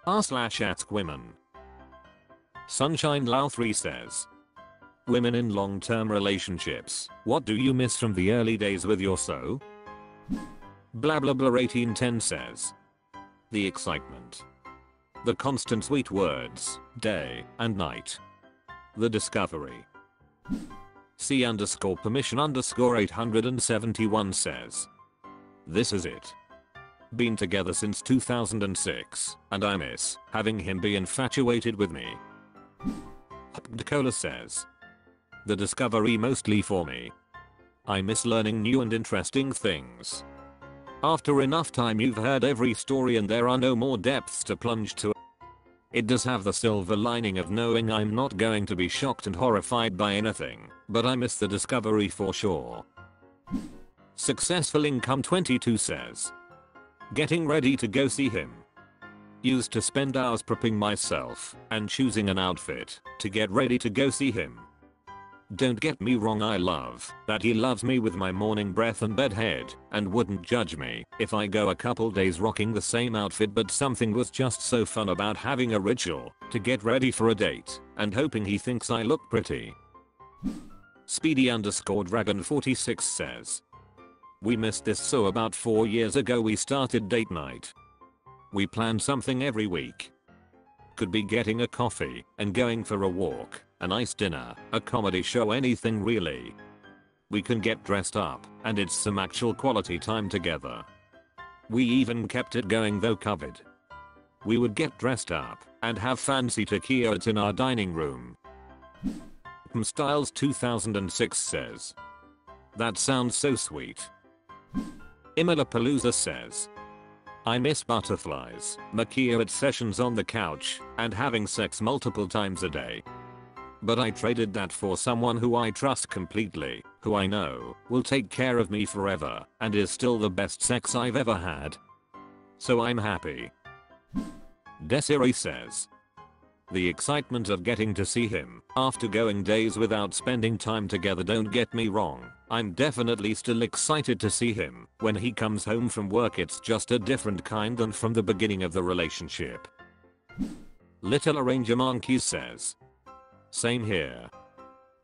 r/AskWomen. Sunshine Lau 3 says, women in long-term relationships, what do you miss from the early days with your so? Blah blah blah 1810 says, the excitement. The constant sweet words, day and night. The discovery. C_permission_871 says, this is it. Been together since 2006, and I miss having him be infatuated with me. Cola says, the discovery mostly for me. I miss learning new and interesting things. After enough time you've heard every story and there are no more depths to plunge to. It does have the silver lining of knowing I'm not going to be shocked and horrified by anything, but I miss the discovery for sure. Successful Income 22 says, getting ready to go see him. Used to spend hours prepping myself and choosing an outfit to get ready to go see him. Don't get me wrong, I love that he loves me with my morning breath and bedhead and wouldn't judge me if I go a couple days rocking the same outfit, but something was just so fun about having a ritual to get ready for a date and hoping he thinks I look pretty. Speedy_Dragon46 says, we missed this so about 4 years ago we started date night. We planned something every week. Could be getting a coffee and going for a walk, a nice dinner, a comedy show, anything really. We can get dressed up and it's some actual quality time together. We even kept it going though COVID. We would get dressed up and have fancy tequilas in our dining room. Styles 2006 says, that sounds so sweet. Imalapalooza says, I miss butterflies, maquillage sessions on the couch, and having sex multiple times a day. But I traded that for someone who I trust completely, who I know will take care of me forever and is still the best sex I've ever had. So I'm happy. Desiree says, the excitement of getting to see him after going days without spending time together. Don't get me wrong, I'm definitely still excited to see him when he comes home from work. It's just a different kind than from the beginning of the relationship. Little Arranger Monkey says, same here.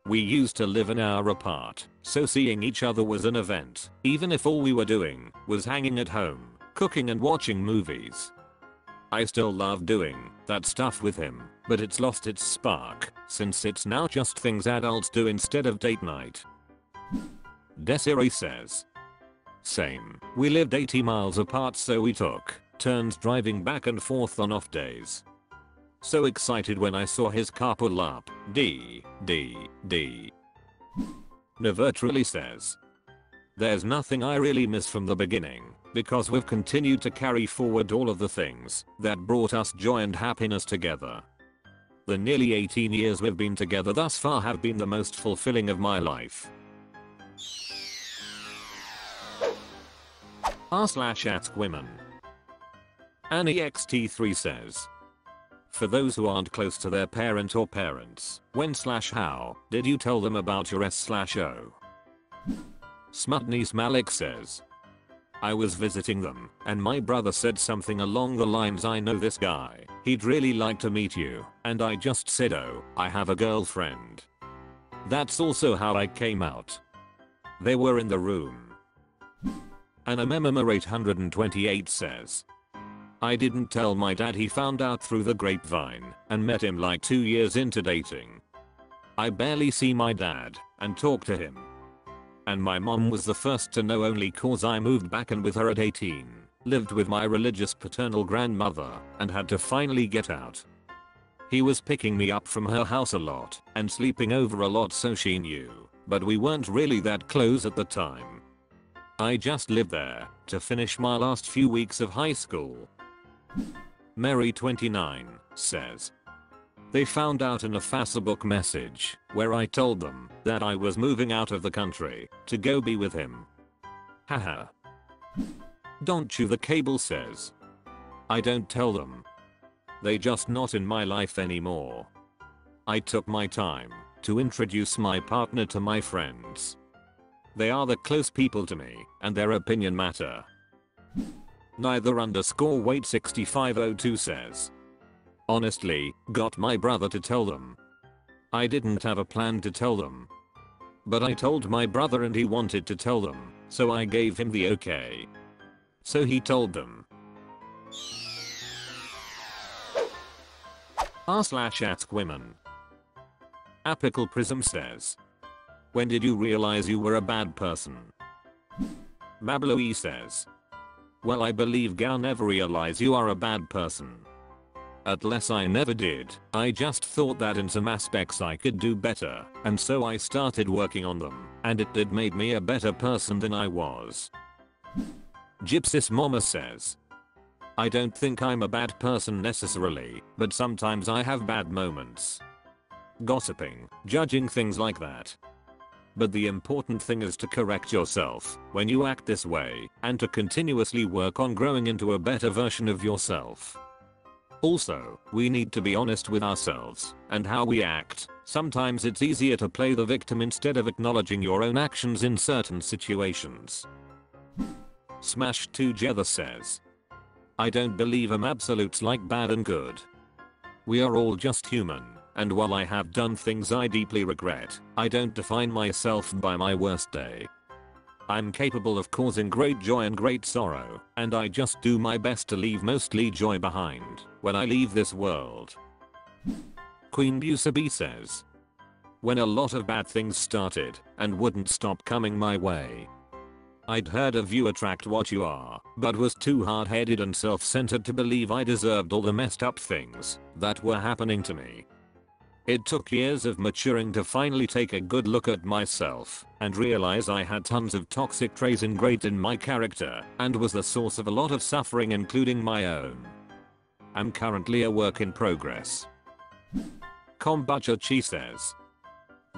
We used to live an hour apart, so seeing each other was an event, even if all we were doing was hanging at home, cooking and watching movies. I still love doing that stuff with him, but it's lost its spark since it's now just things adults do instead of date night. Desiree says, same. We lived 80 miles apart, so we took turns driving back and forth on off days. So excited when I saw his car pull up. Nevertrally says, there's nothing I really miss from the beginning, because we've continued to carry forward all of the things that brought us joy and happiness together. The nearly 18 years we've been together thus far have been the most fulfilling of my life. r/AskWomen. AnnieXT3 says, for those who aren't close to their parent or parents, when/how did you tell them about your S/O? Smutnice Malik says, I was visiting them and my brother said something along the lines, I know this guy, he'd really like to meet you, and I just said, oh, I have a girlfriend. That's also how I came out. They were in the room. AnamemMer828 says, I didn't tell my dad, he found out through the grapevine and met him like 2 years into dating. I barely see my dad and talk to him. And my mom was the first to know only cause I moved back in with her at 18, lived with my religious paternal grandmother and had to finally get out. He was picking me up from her house a lot and sleeping over a lot, so she knew, but we weren't really that close at the time. I just lived there to finish my last few weeks of high school. Mary29 says, they found out in a Facebook message where I told them that I was moving out of the country to go be with him. Haha. Don't chew the cable says, I don't tell them. They just not in my life anymore. I took my time to introduce my partner to my friends. They are the close people to me and their opinion matter. Neither_Wait6502 says, Honestly, got my brother to tell them. I didn't have a plan to tell them. But I told my brother and he wanted to tell them, so I gave him the okay. So he told them. r/AskWomen. Apical Prism says. When did you realize you were a bad person? Babloe says. Well, I believe Gal never realize you are a bad person. Unless I never did, I just thought that in some aspects I could do better, and so I started working on them, and it did made me a better person than I was. Gypsys Mama says. I don't think I'm a bad person necessarily, but sometimes I have bad moments. Gossiping, judging, things like that. But the important thing is to correct yourself when you act this way, and to continuously work on growing into a better version of yourself. Also, we need to be honest with ourselves and how we act. Sometimes it's easier to play the victim instead of acknowledging your own actions in certain situations. Smash Together says. I don't believe in absolutes like bad and good. We are all just human, and while I have done things I deeply regret, I don't define myself by my worst day. I'm capable of causing great joy and great sorrow, and I just do my best to leave mostly joy behind when I leave this world. Queen Busaby says. When a lot of bad things started and wouldn't stop coming my way. I'd heard of you attract what you are, but was too hard-headed and self-centered to believe I deserved all the messed up things that were happening to me. It took years of maturing to finally take a good look at myself and realize I had tons of toxic traits ingrained in my character and was the source of a lot of suffering, including my own. I'm currently a work in progress. Kombucha Chi says.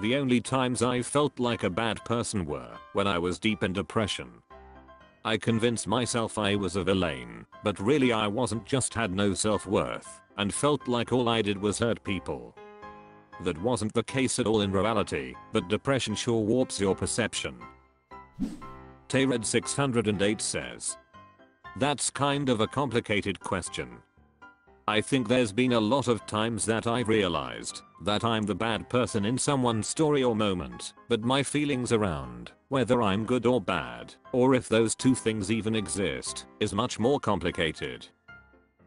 The only times I felt like a bad person were when I was deep in depression. I convinced myself I was a villain, but really I wasn't, just had no self-worth and felt like all I did was hurt people. That wasn't the case at all in reality, but depression sure warps your perception. Tayred 608 says. That's kind of a complicated question. I think there's been a lot of times that I've realized that I'm the bad person in someone's story or moment, but my feelings around whether I'm good or bad, or if those two things even exist, is much more complicated.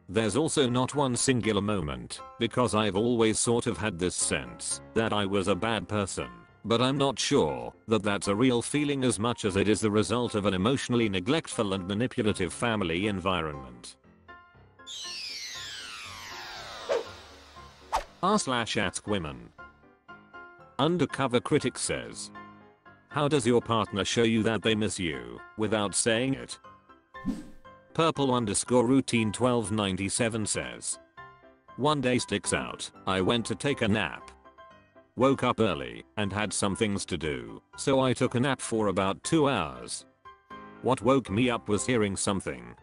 There's also not one singular moment, because I've always sort of had this sense that I was a bad person, but I'm not sure that that's a real feeling as much as it is the result of an emotionally neglectful and manipulative family environment. r/AskWomen. Undercover Critic says. How does your partner show you that they miss you without saying it? Purple_routine 1297 says. One day sticks out, I went to take a nap. Woke up early and had some things to do, so I took a nap for about 2 hours. What woke me up was hearing something.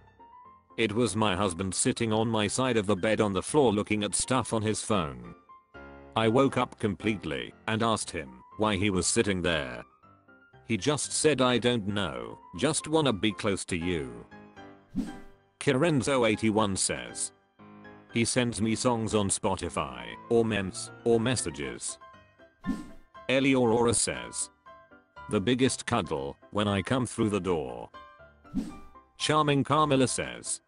It was my husband sitting on my side of the bed on the floor looking at stuff on his phone. I woke up completely and asked him why he was sitting there. He just said, I don't know, just wanna be close to you. Kirenzo81 says. He sends me songs on Spotify, or memes, or messages. Eliaurora says. The biggest cuddle when I come through the door. Charming Carmilla says.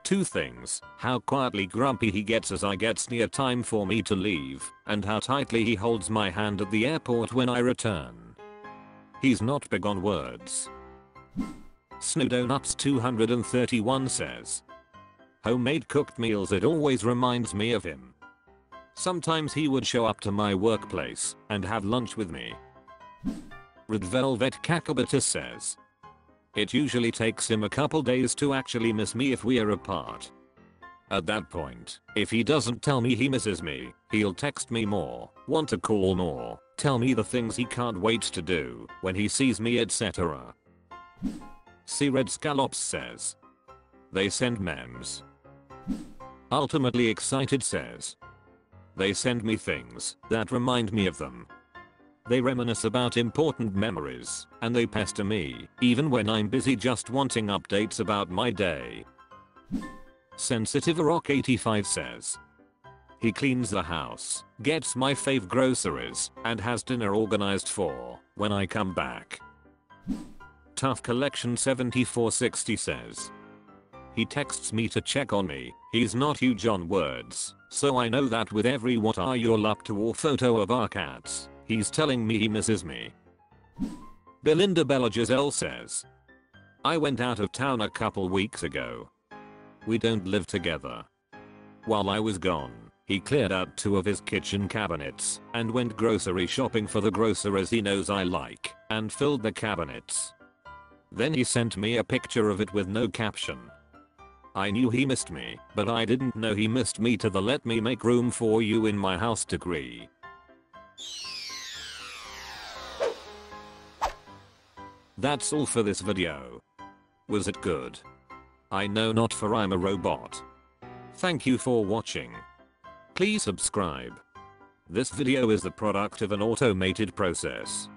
Two things, how quietly grumpy he gets as I gets near time for me to leave, and how tightly he holds my hand at the airport when I return. He's not big on words. Snowdonuts 231 says. Homemade cooked meals, it always reminds me of him. Sometimes he would show up to my workplace and have lunch with me. Red Velvet Cacabatus says. It usually takes him a couple days to actually miss me if we are apart. At that point, if he doesn't tell me he misses me, he'll text me more, want to call more, tell me the things he can't wait to do when he sees me, etc. C Red Scallops says. They send memes. Ultimately Excited says. They send me things that remind me of them. They reminisce about important memories, and they pester me, even when I'm busy just wanting updates about my day. Sensitive Rock 85 says. He cleans the house, gets my fave groceries, and has dinner organized for when I come back. Tough Collection 7460 says, he texts me to check on me. He's not huge on words, so I know that with every "what are your luck to" or photo of our cats, he's telling me he misses me. Belinda Bella Giselle says, I went out of town a couple weeks ago. We don't live together. While I was gone, he cleared out 2 of his kitchen cabinets and went grocery shopping for the groceries he knows I like and filled the cabinets. Then he sent me a picture of it with no caption. I knew he missed me, but I didn't know he missed me to the "let me make room for you in my house" degree. That's all for this video. Was it good? I know not, for I'm a robot. Thank you for watching. Please subscribe. This video is the product of an automated process.